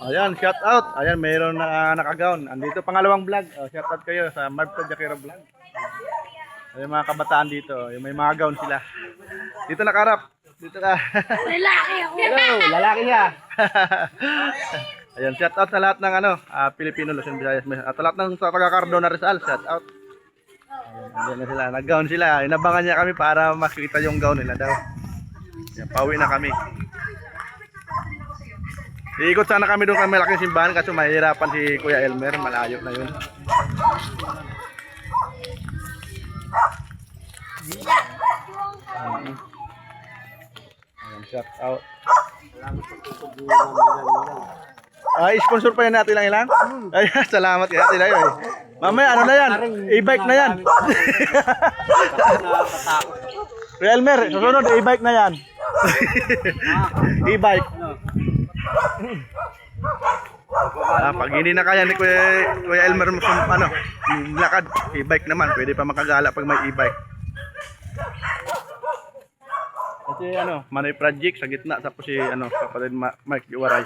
Ayan, shout out. Ayan, mayroon na naka-gown. Andito pangalawang vlog. Shout out kayo sa Marta Jakira Vlog. Ayan mga kabataan dito. Yung may mga gown sila. Dito nakarap. Dito ka. Lalaki ako. Hello, lalaki niya. Ayan, shout out sa lahat ng Pilipino, Luzon, Visayas. At sa lahat ng taga-Cardona Rizal, shout out. Ayan na sila, nag-gown sila. Inabangan niya kami para makita yung gown nila daw. Ayan, pauwi na kami. Iikot sana kami doon kami malaking simbahan kasi mahirapan si Kuya Elmer, malayo na yun. Ayan, shout out. Ay, sponsor pa yan natin lang ilang? Ay, salamat kay Ate Layo eh. Mamaya ano na yan? E-bike na yan. Kuya Elmer, susunod e-bike na yan. E-bike. Pag hindi na kaya ni Kuya Elmer lakad, e-bike naman, pwede pa makagala pag may e-bike. Kasi Manay Project sa gitna, tapos si kapatid Mike Iwaray.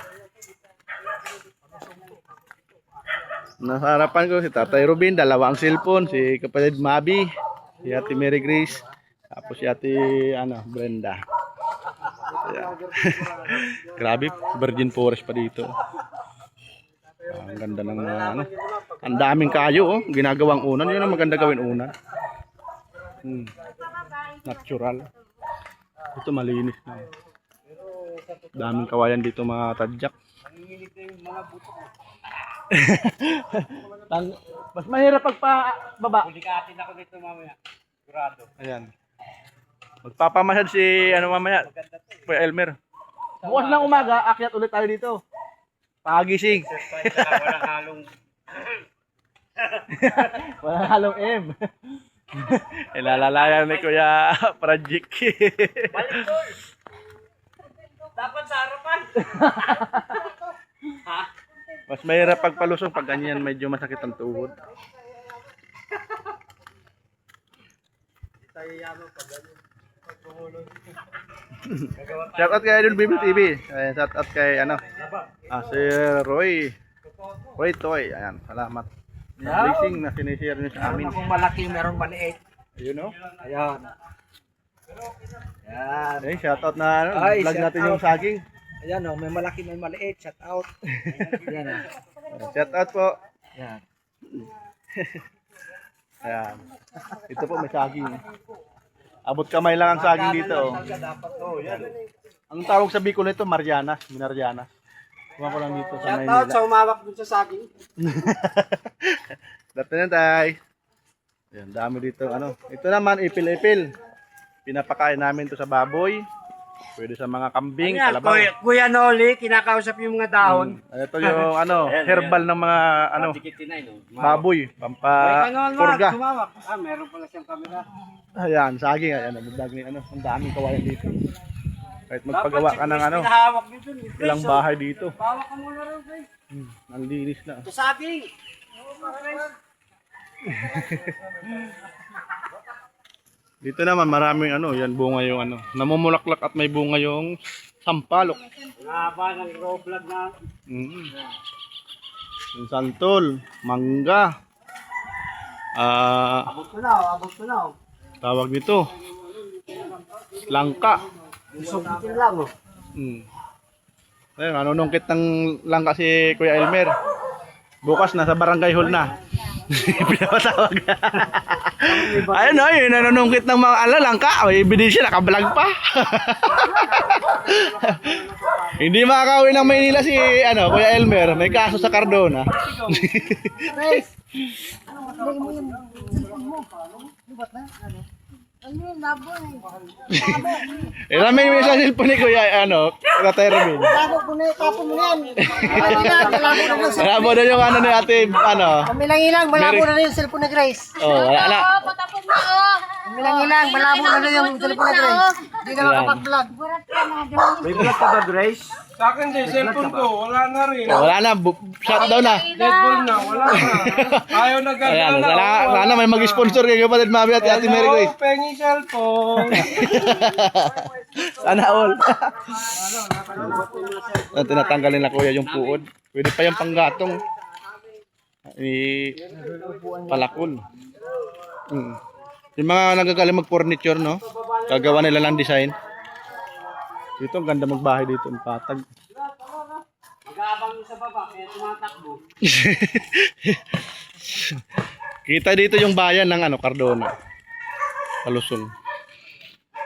Nasa harapan ko si Tatay Rubin, dalawang cellphone, si kapatid Mabi, si Ate Mary Grace, tapos si Ate Brenda. Ayan. Grabe, virgin forest pa dito. Ang ganda ng ang daming kayo ginagawang unan. Yun ang maganda gawin unan. Natural. Ito malinis na. Daming kawayan dito mga tadyak. Mas mahirap pagpababa. Bulikatin ako dito mamaya. Sigurado. Ayan. Magpapamasyad si mamaya, Kuya Elmer. Bukas ng umaga, akyat ulit tayo dito. Pagising. Walang halong. Walang halong M. Ilalalayan ni Kuya Project. Balik tol. Dapat sa harapan. Ha? Mas mahirap pagpalusong pag ganyan, medyo masakit ang tuhod. Tayo yaman pag ganyan. Shout out kay Idol Bibi TV. Shout out kay si Roy Toy. Ayan, salamat. Blessing na sinishare niyo sa amin. Kung malaki, meron maliit. Ayun Ayan. Ayan. Eh, shout out na vlog natin yung saging. Ayan may malaki, may maliit. Shout out. Ayan Shout out po. Ayan. Ayan. Ito po may saging. Abot kamay lang ang saging dito. Yan. Ang tawag sa Bicol nito, Marianas, Minarianas. Kuha ko lang dito sa Shout out Maynila. sa umawak dun sa saging. Dati na tay. Ayan, dami dito. Ito naman, ipil-ipil. Pinapakain namin to sa baboy. Pwede sa mga kambing, Ayan, kalabaw. Kuya Noli, kinakausap yung mga dahon. Ito yung herbal ng mga baboy, pampapurga. Sumawak. Meron pala siyang camera. Ayan, saging. Ayan, nabagdag ni ang daming kawayan dito. Kahit magpagawa ka ng Pinahawak dito. ilang bahay dito. Hawak ka muna rin, Chris. Ang linis na. Ito saging. Dito naman maraming yan bunga yung namumulaklak at may bunga yung sampalok. Haba ng raw vlog na. Yung santol, mangga. Abot ko na. Tawag nito. Langka. Sugitin lang. Ayun, nanunungkit ng langka si Kuya Elmer. Bukas nasa barangay hall na. Pinapatawag. Ayun yun, nanunungkit ng mga langka. May ebidensya, nakabalag pa. Hindi makakauwi ng Maynila si Kuya Elmer. May kaso sa Cardona. May sa cellphone ni Kuya, Tatay Robin. Tapon mo yan. Malabo na yung ni ate, Milang-ilang, malabo na yung cellphone ni Grace. wala na. Patapon na Milang-ilang, malabo na yung cellphone ni Grace. Hindi na makapag-vlog. May vlog ka ba, Grace? Sa akin din, cellphone ko, wala na rin. Wala na, shutdown na. Deadball na, wala na. Ayaw na Ayan, gagana. sana may mag-sponsor kay kapatid Mami at Ate Mary Grace. Hello, pengi cellphone. Sana all. Tinatanggalin na kuya yung puod. Pwede pa yung panggatong. Palakol. Yung mga nagagaling mag-furniture, no? Gagawa nila lang design. Dito, ang ganda magbahay dito. Ang patag. Mag-aabang sa baba, kaya tumatakbo. Kita dito yung bayan ng Cardona. Palusong.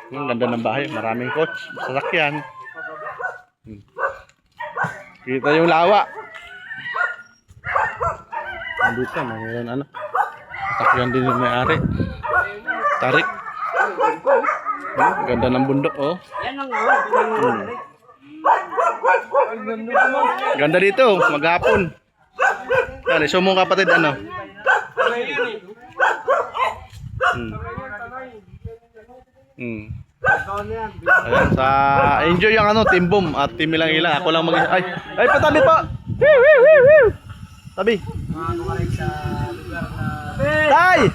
Ang ganda ng bahay. Maraming coach. Sasakyan. Kita yung lawa. Dito, mayroon sasakyan din yung may-ari. Tarik. Ganda ng bundok, oh. Yan ang Ganda dito, maghapon. Yan, iso mo kapatid, ano? Ayan, enjoy yung Team Boom at Team Ilang Ilang. Ako lang ay, patabi pa! Tabi! Tay!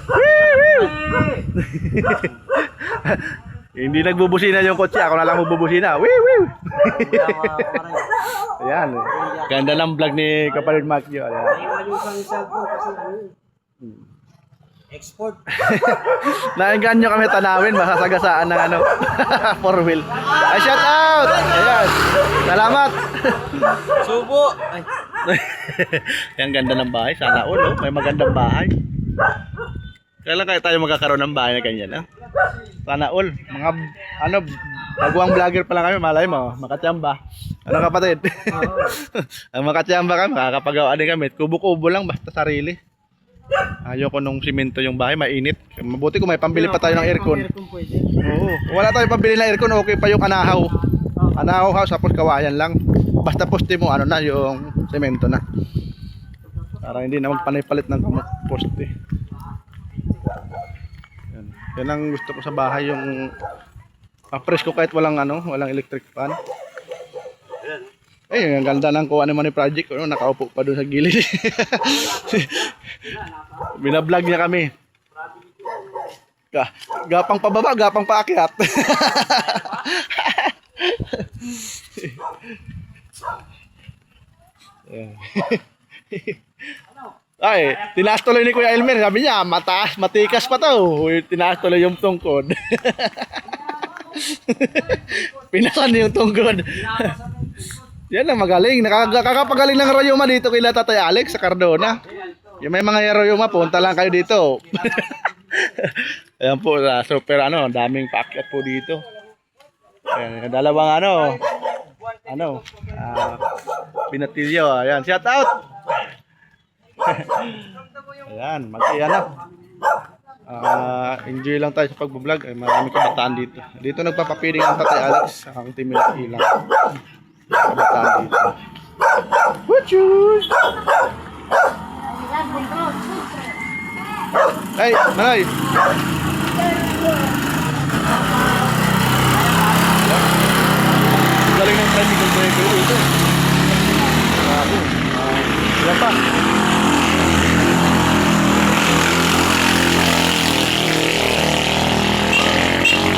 Hindi nagbubusina yung kotse, ako na lang magbubusina. Ayan, ganda ng vlog ni Kapatid Macchio. export. Nainggan nyo kami tanawin, masasagasaan ng 4-wheel. Ay, shout out! Ayan, salamat! Subo! Ay. Ang ganda ng bahay, sana all, may magandang bahay. Kailan kaya tayo magkakaroon ng bahay na ganyan, ha? Sana all, mga, baguang vlogger pa lang kami, malay mo, makachamba. Ano kapatid? Ang makachamba kami, makakapagawa din kami. Kubo-kubo lang, basta sarili. Ayoko nung simento yung bahay, mainit. Mabuti kung may pambili pa tayo ng aircon. Oo, wala tayong pambili ng aircon, okay pa yung anahaw. Anahaw house, tapos kawayan lang. Basta poste mo, yung semento na. Para hindi na magpanay-palit ng poste. Yan ang gusto ko sa bahay, yung presko kahit walang walang electric fan. Ang ganda ng kuha naman ni project, nakaupo pa doon sa gilid. Binablog niya kami. Gapang pababa, gapang paakyat. Ay, tinaas tuloy ni Kuya Elmer. Sabi niya, matikas pa to. Tinaas tuloy yung tungkod. Pinakan yung tungkod. Yan ang magaling. Nakakapagaling ng Rayuma dito kila Tatay Alex sa Cardona. Yung may mga Rayuma, punta lang kayo dito. Ayan po, super daming paakyat po dito. Ayan, dalawang pinatilyo. Ayan, shout out. Ayan, enjoy lang tayo sa pag-vlog. Marami kabataan dito. Dito nagpapapiring ang Tatay Alex, ang team ilang. Kabataan dito. Wachus! Ay, Manay! Galing ng tricycle driver dito. Grabe. Ilan pa?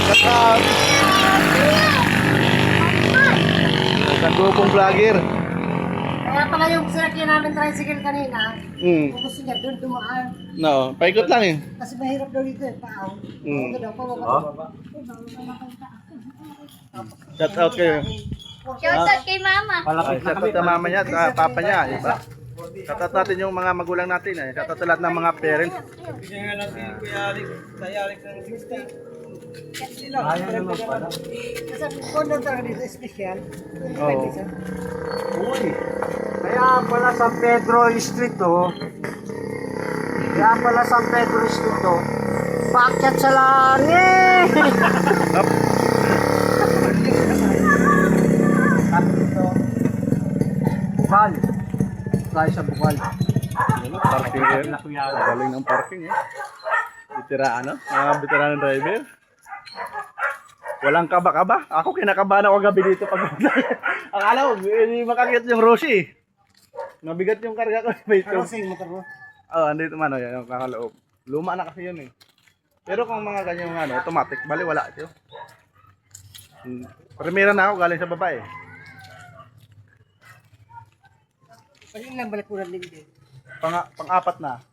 Shout out! Nagugong vlogger. Kaya pala yung sinakyan namin tricycle kanina, kung gusto niya doon dumaan. No, paikot lang eh. Kasi mahirap daw dito paaw. Ito daw, pababa. Shout out kayo. Shout out kay mama. Shout out sa mama niya at papa niya, iba. Shout out natin yung mga magulang natin. Shout out sa lahat ng mga parents. Bigyan nga natin yung Kuya Alex, Kuya Alex ng 60. Ayaw naman pala. Kasi kung doon talaga dito, special. Oo. Uy, kaya pala San Pedro Street Kaya pala San Pedro Street paakyat sa langit. Bukal. Tayo sa Bukal. Parking here. Galing ng parking eh. Bitira mga veteran driver. Walang kaba-kaba. Ako kinakabahan ako gabi dito pag Akala ko, hindi makakit yung Rosie. Mabigat yung karga ko. Ano sa motor mo? Oo, andito man, yung kakaloob. Luma na kasi yun eh. Pero kung mga ganyan ano, automatic, bali wala ito. Primera na ako galing sa babae. Pwede lang balik mo din din. Pang-apat na.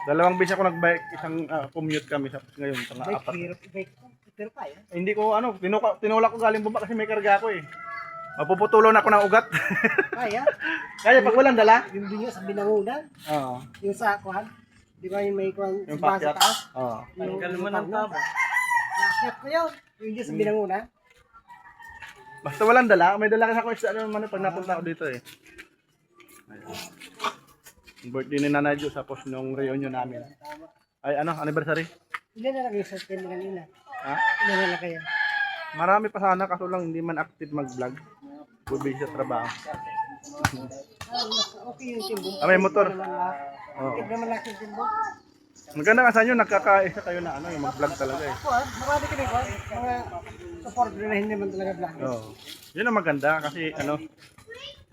Dalawang beses ako nag-bike, isang commute kami sa ngayon, pang-apat. Pero kaya. Hindi ko tinulak ko galing baba kasi may karga ako eh. Mapuputulon ako ng ugat. Kaya. Kaya pag walang dala? Yung doon sa binangunan. Oo. Yung sa kuhan. Di ba yung may kuhan Yung sa pakyat. taas? Oo. Yung naman ang tabo. Nakyat ko yun. Yung doon sa binangunan. Basta walang dala, may dala kasi ako isa naman pag napunta ako dito eh. Yung birthday ni Nanay Jo tapos nung reunion namin. Ay ano, anniversary? Ilan na lang yung sa team kanina? Ha? Ilan na lang kayo? Marami pa sana kaso lang hindi man active mag-vlog. Bubig sa trabaho. Okay yung timbo. May motor. Oo. Okay naman lang yung timbo. Maganda nga sa inyo, nagkakaisa kayo na ano, yung mag-vlog talaga eh. Ako marami ka rin ko. Mga support na hindi naman talaga vlog. Oo. Yun ang maganda kasi ano,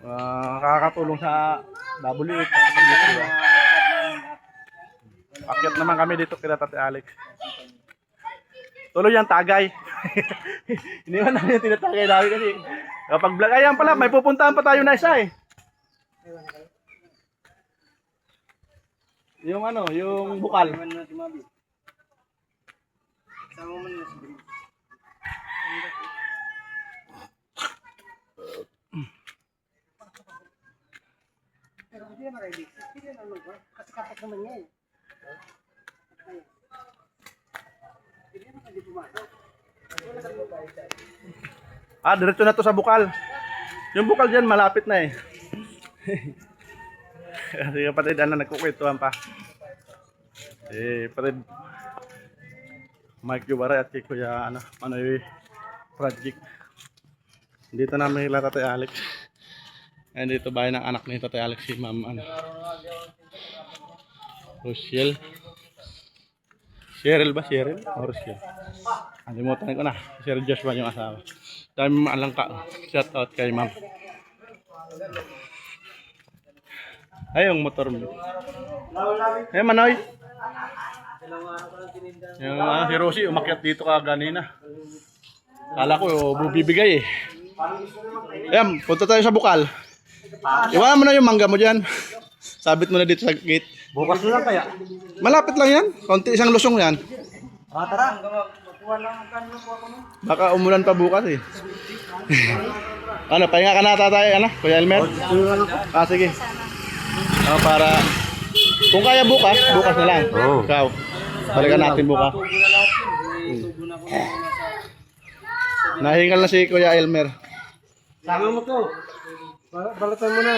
nakakatulong sa WF. Akyat naman kami dito kila Tate Alex. Tuloy yung tagay. Iniwan namin yung tinatagay namin kasi kapag vlog, ayan pala, may pupuntahan pa tayo na isa eh. Yung ano, yung bukal. Pero hindi naman kayo dito. Hindi naman ko. Kasi kapat naman niya eh. Hindi naman kayo pumasok. Diretso na to sa bukal. Yung bukal dyan, malapit na eh. Kasi kapatid, nagkukwentuhan pa. Kapatid, Mike Jubara at si Kuya, yung project. Dito namin nila Tatay Alex. And dito bahay ng anak ni Tatay Alex, si Ma'am, Rochelle. Cheryl ba? Cheryl? O Rochelle? Alimutan ko na. Sir Joshua yung asawa. Dami maalang ka. Shout out kay Ma'am. Ay, yung motor mo. Eh, Manoy. Yung si Rosie, umakyat dito ka ganina. Kala ko, bubibigay eh. Ayan, punta tayo sa bukal. Iwanan mo na yung mangga mo dyan. Sabit mo na dito sa gate. Bukas na lang kaya. Malapit lang yan. Konti isang lusong yan. Tara. Baka umulan pa bukas eh. Pahinga ka na tatay, Kuya Elmer? Sige. Para, kung kaya bukas na lang. Ikaw, balikan natin bukas. Nahingal na si Kuya Elmer. Sama mo to. Balatan mo na.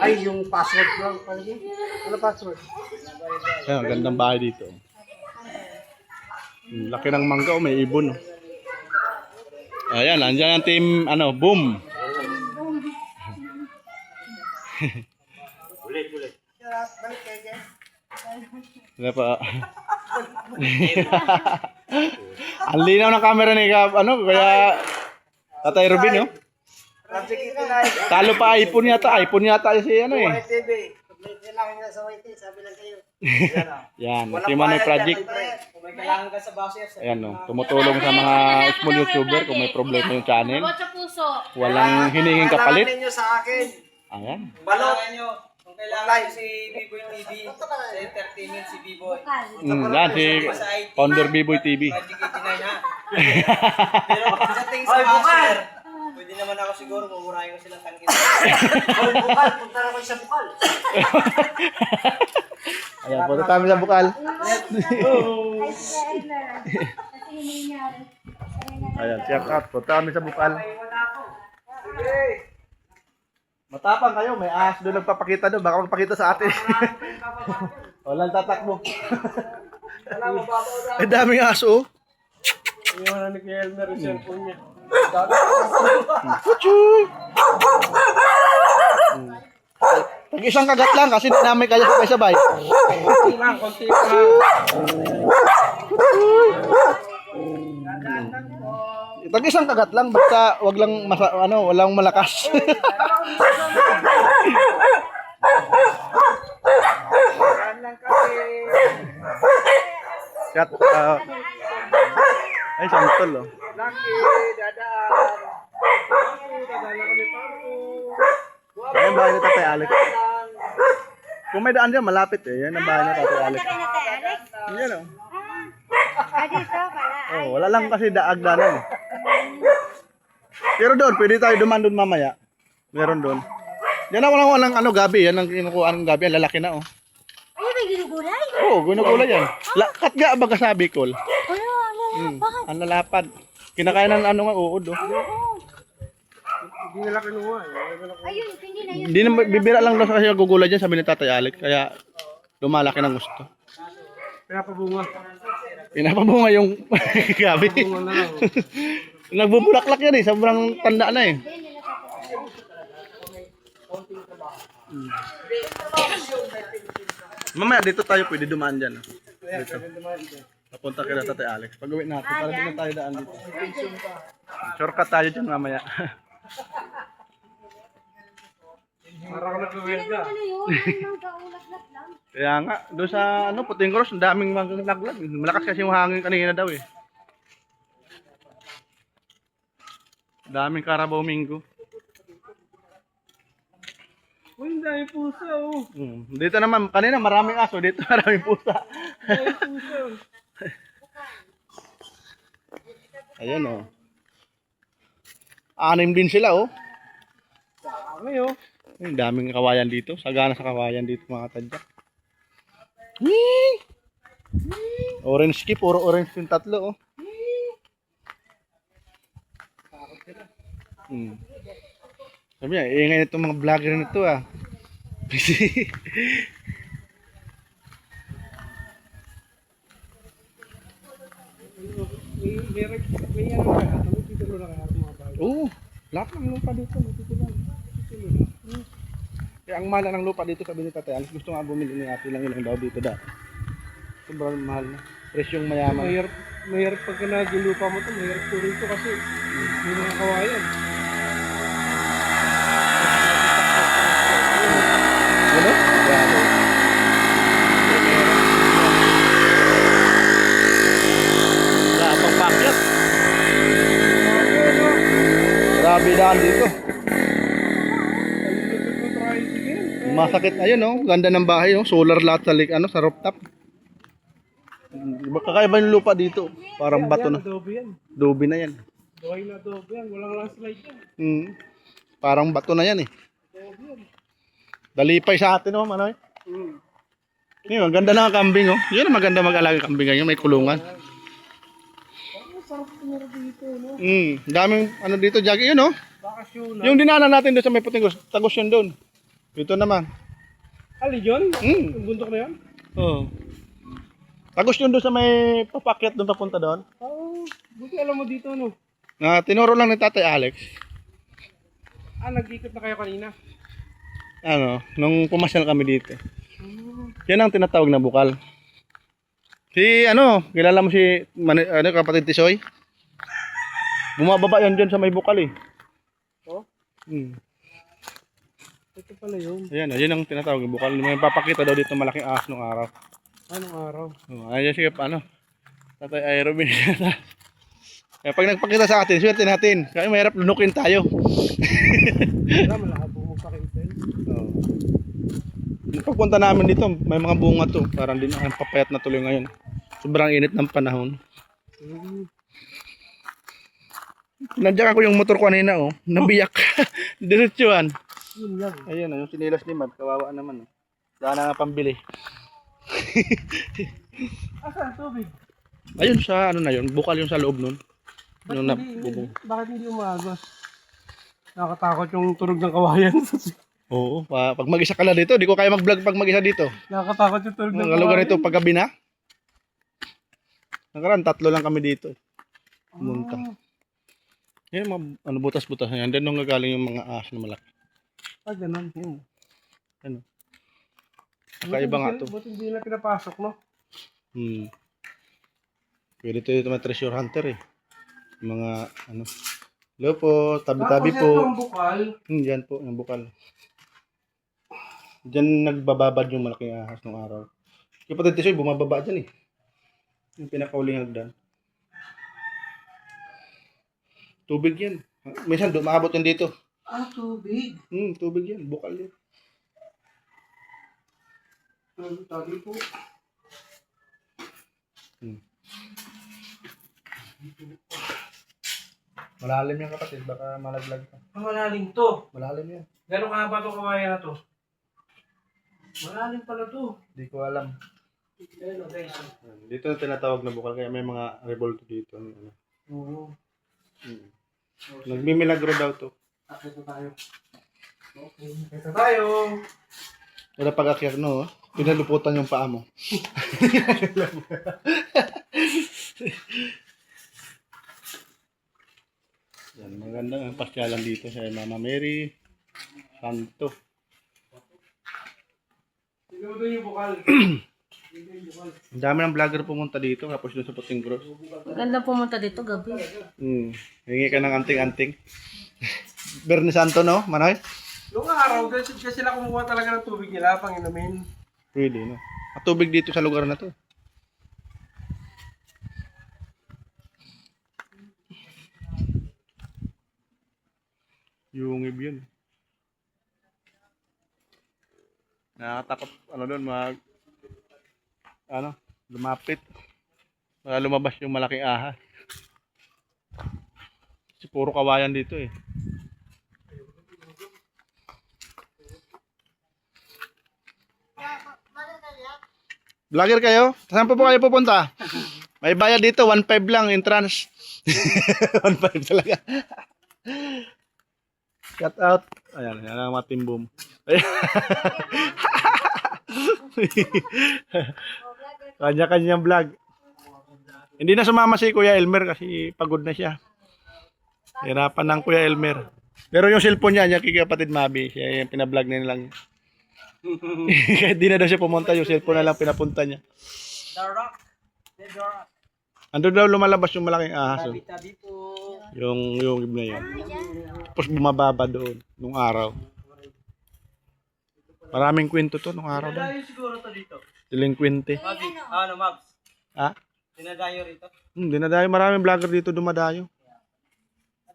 Ay, yung password lang pala. Ano password? Ayan, gandang bahay dito. Laki ng mangga, may ibon. Ayan, andyan ang team, boom. Ulit. Wala pa. Ang linaw ng camera ni kaya Tatay Rubin, Talo pa iPhone yata si TV. Kailangan nga sa YT, sabi lang kayo. Yan, Team Manoy Project. Kung may kailangan ka sa bashers. Ayan, tumutulong sa mga small YouTuber kung may problema yung channel. Bawat sa puso. Walang hinihing kapalit. Kailangan ninyo sa akin. Ayan. Balot nyo. Kung kailangan si B-Boy TV, sa entertainment si B-Boy. Yan, si Founder B-Boy TV. Project 89 ha. Pero pagdating sa basher, pwede naman ako siguro mumurahin ko silang tangkit. Bukal, punta na ko sa bukal. Ayan, punta kami sa bukal. Ayan, check out. Punta kami sa bukal. Matapang kayo, may ahas doon nagpapakita doon. Baka magpakita sa atin. Walang tatakbo. Ay, daming aso. Yung nanik ni Elmer yung cellphone niya. Tag-isang kagat lang kasi hindi namin kaya sabay-sabay. Konti lang. Tag-isang kagat lang, basta wag lang walang malakas. Yan lang kasi. Kat, ay, santol, oh. Lucky, dadaan. Dadaan kami paro. Ayan, bahay ni Tatay Alex. Kung may daan dyan, malapit eh. Yan ang bahay ni Tatay Alex. Kaya na tayo, Alex? Yan, oh. Dito pala. Oh, wala lang kasi daagdanan eh. Pero doon, pwede tayo duman doon mamaya. Meron doon. Yan ang walang gabi. Yan ang kinukuha ng gabi. Ang lalaki na, oh. Ay, may ginugulay? Oo, ginugulay yan. Lakat nga baga sa Bicol. Bakit? Ang lalapad. Kinakain ng uod, oh. Hindi nila kinuha eh. Ayun, hindi na yun. Hindi na, bibira lang daw kasi gugulay dyan, sabi ni Tatay Alex. Kaya lumalaki ng gusto. Pinapabunga. Pinapabunga yung gabi. Bunga na lang. Nagbubulaklak yan eh, sobrang tanda na eh. Mamaya dito tayo pwede dumaan dyan. Dito. Papunta kay Tatay Alex. Pag-uwi natin, para din na tayo daan dito. Shortcut tayo dyan mamaya. Para ka nagkawelga. Ano yun? Ang kaulat-lat lang. Kaya nga, doon sa Puting Cross, ang daming maglaglag. Malakas kasi yung hangin kanina daw eh. Daming Carabao Mingo. Uy, dahil pusa oh. Dito naman, kanina maraming aso, dito maraming pusa. Dahil pusa. Ayan oh. 6 din sila oh. Dami oh. Ang daming kawayan dito. Sagana sa kawayan dito mga tadyak. Whee! Orange key, puro orange yung tatlo oh. Sabi niya, ingay na itong mga vlogger nito ah. May ano ka. May titulo na kaya mga bago. Oo, lahat ng lupa dito, matitulan. Kaya ang mahal ng lupa dito sabi ni Tatay Alex, gusto nga bumili ni ate lang ilang daw dito da. Sobrang mahal na. Presyong mayaman. Mahirap pagka nagilupa mo to. Mahirap po rito kasi may mga kawayan. Ano? Grabe. Wala pang pakyat. Grabe daan dito. Masakit ayun oh, ganda ng bahay oh, solar lahat sa sa rooftop. Kakaiba yung lupa dito, parang bato na. Adobe yan. Adobe na yan. Buhay na adobe yan. Walang landslide yan. Parang bato na yan eh. Dalipay sa atin oh, ano eh. Yun, ang ganda ng kambing oh. Yun ang maganda mag-alaga ng kambing ngayon, may kulungan. Sarap tumira dito, no? Daming ano dito, Jackie, yun oh. Bakasyon na. Yung dinaanan natin doon sa may puting Cross, tagos yun doon. Dito naman. Ali yun? Mm. Yung bundok na yun? Oo. Tagos yun doon sa may papakyat doon papunta doon. Oo. Buti alam mo dito, no? Na tinuro lang ni Tatay Alex. Nag-ikot na kayo kanina. Ano, nung pumasyal kami dito. Yan ang tinatawag na bukal. Si kilala mo si kapatid Tisoy? Bumababa yan dyan sa may bukal eh. Oh? Ito pala yun. Ayan, yun ang tinatawag na bukal. May papakita daw dito malaking ahas nung araw. Anong araw? Ayan sige Tatay Aerobin. Kaya pag nagpakita sa atin, swerte natin. Kaya mahirap lunukin tayo. Wala, malabo magpakita yun. Pagpunta namin dito, may mga bunga to. Parang din ang papayat na tuloy ngayon. Sobrang init ng panahon. Nandiyan ako yung motor ko kanina oh. Nabiyak. Diretsuhan. Yun lang. Ayun yung sinilas ni Mad. Kawawa naman oh. Sana nga pambili. Asan tubig? Ayun sa na yun. Bukal yung sa loob nun. Yung nabubong. Bakit hindi umagos? Nakakatakot yung tunog ng kawayan. Oo. Pag mag-isa ka na dito, di ko kaya mag-vlog pag mag-isa dito. Nakakatakot yung tunog ng Ang kawayan. lugar nito paggabi na. Nakaraan, 3 lang kami dito. Pumunta. Yan mga butas-butas na yan. Doon nung gagaling yung mga ahas na malaki. Ganun. Ano? Kakaiba nga to. Buti hindi na pinapasok, no? Pwede to dito may treasure hunter eh. Mga ano. Hello po, tabi-tabi Tapos po. itong bukal, Yan po, yung bukal. Diyan nagbababad yung malaking ahas ng araw. Kapatid Tisoy, bumababa dyan eh. Yung pinakauling hagdan. Tubig yan. Minsan maabot yan dito. tubig. Tubig yan. Bukal yan. Tabi po. Malalim yan kapatid. Baka malaglag ka. Malalim to. Malalim yan. Gano'ng kahaba itong kawayan na to? Malalim pala to. Hindi ko alam. Ayun o guys. Dito na tinatawag na bukal. Kaya may mga revolto dito. Ano. Oo. Nagmimilagro daw to. Akit na tayo. Okay, akit na tayo. Wala pag-akyat no. Pinaluputan yung paa mo. Yan, maganda ang pasyalan dito sa Mama Mary Santo. Tignan mo doon yung bukal. Ang dami ng vlogger pumunta dito tapos doon sa Puting Cross. Maganda pumunta dito gabi. Hingi ka ng anting-anting. Bernie Santo no, Manoy? Noong araw, kasi sila kumukuha talaga ng tubig nila pang inumin. Pwede no. At tubig dito sa lugar na to. Yung yun. Nakakatakot doon lumapit. Para lumabas yung malaking ahas. Kasi puro kawayan dito eh. Vlogger kayo? Saan po kayo pupunta? May bayad dito, 1.5 lang entrance. 1.5 talaga. Shout out. Ayan, yan ang matimbom. Kanya-kanyang vlog. Hindi na sumama si Kuya Elmer kasi pagod na siya. Hirapan ng Kuya Elmer. Pero yung cellphone niya, kay kapatid Mabi, siya yung pinablog na lang. Kahit di na daw siya pumunta, yung cellphone na lang pinapunta niya. The Rock. The Rock. Ando daw lumalabas yung malaking ahas. Oh. Tabi-tabi po. Yung na yun. Tapos bumababa doon nung araw. Maraming kwento to nung araw doon. Dinadayo siguro to dito. Delinquente. Mabs. Ano, Mabs? Ha? Dinadayo rito. Dinadayo. Maraming vlogger dito dumadayo.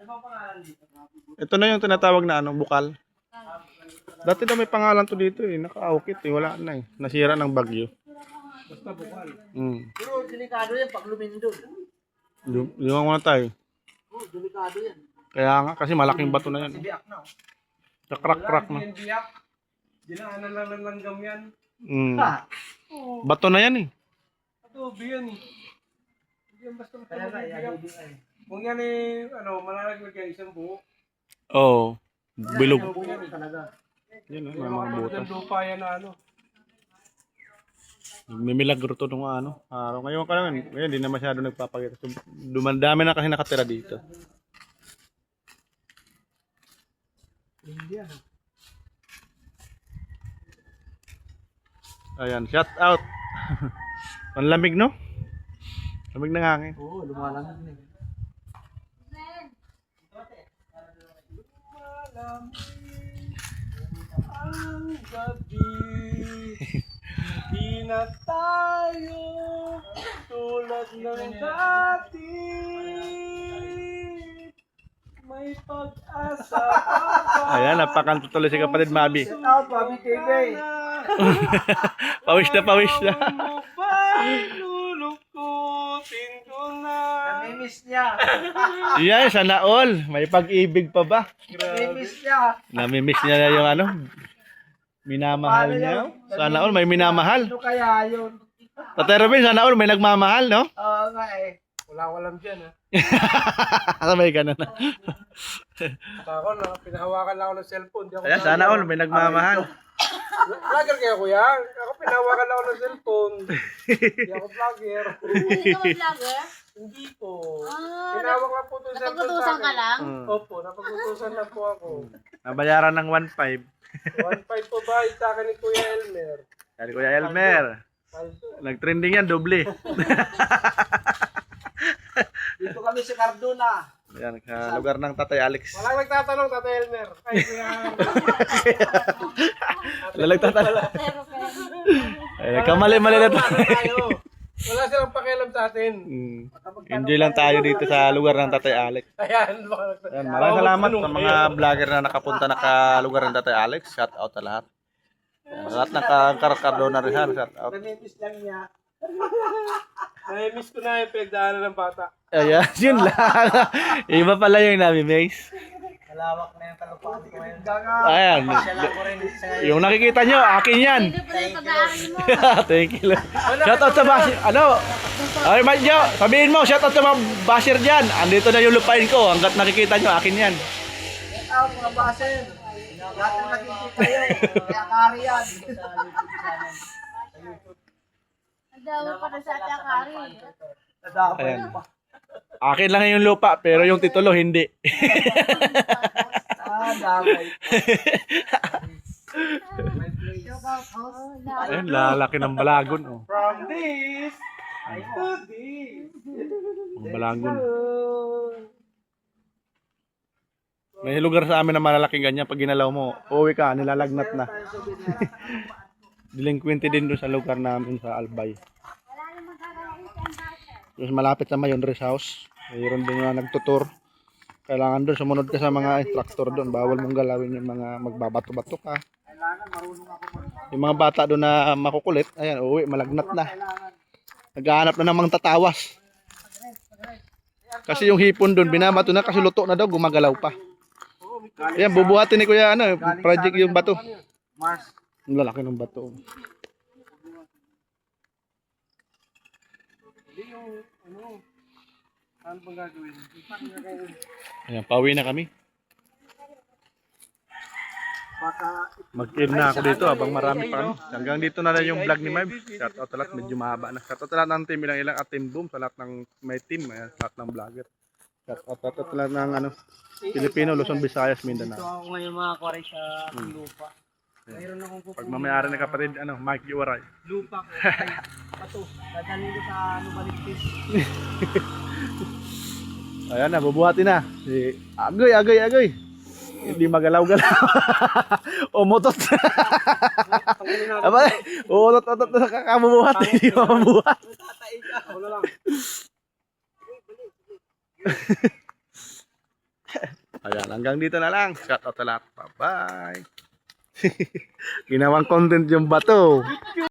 Ano bang pangalan dito? Ito na yung tinatawag na bukal. Dati daw may pangalan to dito eh. Naka-aukit eh. Wala na eh. Nasira ng bagyo. Basta bukal. Pero delikado yan pag lumindol. Liwang muna tayo. Oh, delikado yan. Kaya nga kasi malaking bato na yan. Biyak na. Kakrak-krak na. Hindi yan biyak. Dinaanan lang ng langgam yan. Bato na yan eh. Ito, yan eh. Hindi yan basta Kaya nga, biyak. Kung yan eh, malalaglag yan isang buo. Oo. Bilog. Buo yan eh talaga. Yan Hindi may mga naman butas. ng lupa yan na Nagmimilagro to nung araw. Ngayon ka naman. Ngayon, hindi na masyado nagpapakita. So, dumandami na kasi nakatira dito. Ayan, shout out. Ang lamig, no? Lamig ng hangin. Oo, lumalamig na. ang gabi. Di na tayo tulad ng dati. May pag-asa pa ba? Ayan, napakanto tuloy si kapatid Mabi. Shout out, Bobby TV. Pawis na, pawis na. Mo ba'y lulukutin ko na? Namimiss niya. Yan, sana all. May pag-ibig pa ba? Namimiss niya. Namimiss niya na yung minamahal niya. Sana all, may minamahal. Ano kaya yun? Tatay Robin, sana all, may nagmamahal, no? Oo nga eh. Wala-walam dyan ha. Sabay ka na na. Ako na, pinahawakan lang ako ng cellphone. Di ako Ayan, sana all, may nagmamahal. Vlogger kaya kuya? Ako pinahawakan lang ako ng cellphone. Hindi ako vlogger. Hindi ka mag-vlogger? Hindi po. Ah, Pinahawak lang po ito sa napagutusan ka lang? Opo, napagutusan lang po ako. Nabayaran ng 1.5. 1.5 po ba sa akin ni Kuya Elmer? Kaya Kuya Elmer. Paldo. Nag-trending yan, doble. Dito kami sa Cardona. Ayan, sa lugar ng Tatay Alex. Walang nagtatanong, Tatay Elmer. Ay, kuya. Lalagtatanong. Kamali-mali na to. Wala silang pakialam sa atin. Enjoy lang tayo dito sa lugar ng Tatay Alex. Ayan. Ayan, maraming salamat sa mga vlogger na nakapunta na lugar ng Tatay Alex. Shout out sa lahat. Ayan, lahat ng Cardona rin. Shout out. Namimiss lang niya. Nai-miss ko na yung pinagdaanan ng bata. Ayan, yun lang. Iba pala yung nami-maze. Malawak na yung talupaan ko ngayon. Ayan. Pasyalan ko rin sa ngayon. Yung nakikita nyo, akin yan. Hindi pa yung pag-aari mo. Thank you. Shout out sa basher. Ay, Madjo, sabihin mo, shout out sa mga basher dyan. Andito na yung lupain ko. Hanggat nakikita nyo, akin yan. Get out mga basen. Lahat ng nakikita yun. Kaya kari yan. Ang dami pa rin sa atakari. Nadakapay Ayan. pa. Akin lang yung lupa, pero yung titulo hindi. Damay. Ayun, lalaki ng balagon. Oh. From this to this. Ang balagon. May lugar sa amin na malalaking ganyan. Pag ginalaw mo, uwi ka, nilalagnat na. Delinquente din doon sa lugar namin sa Albay. Tapos malapit sa Mayon Rest House. Mayroon din yung nagtutur. Kailangan doon, sumunod ka sa mga instructor doon. Bawal mong galawin yung mga magbabato-bato ka. Yung mga bata doon na makukulit, ayan, uwi, malagnat na. Naghahanap na ng mga tatawas. Kasi yung hipon doon, binabato na kasi luto na daw, gumagalaw pa. Ayan, bubuhatin ni Kuya, project yung bato. Mars. Ang lalaki ng bato. Ano bang gagawin? Ayan, pauwi na kami. Baka Mag-end na ako dito habang marami pa kami. Hanggang dito na lang yung vlog ni Mike. Shout out sa lahat, medyo mahaba na. Shout out sa lahat ng team ilang at Team Boom, sa lahat ng may team, sa lahat ng vlogger. Shout out sa lahat ng Pilipino, Luzon, Visayas, ito Mindanao. ako ngayon mga kore sa lupa. Mayroon akong Pag mamayari na kapatid, Mike Iwaray. lupa ko. Ay, pato. Dadalhin ko sa Baliktis. Ayan na, bubuhatin na. Si Agoy, Agoy, Agoy. Hindi magalaw-galaw. Umutot. Aba, uutot-utot na sa kakabubuhat. Hindi mabuhat. Ako na lang. Ayan, hanggang dito na lang. Shout out sa lahat. Bye-bye. Ginawang content yung bato.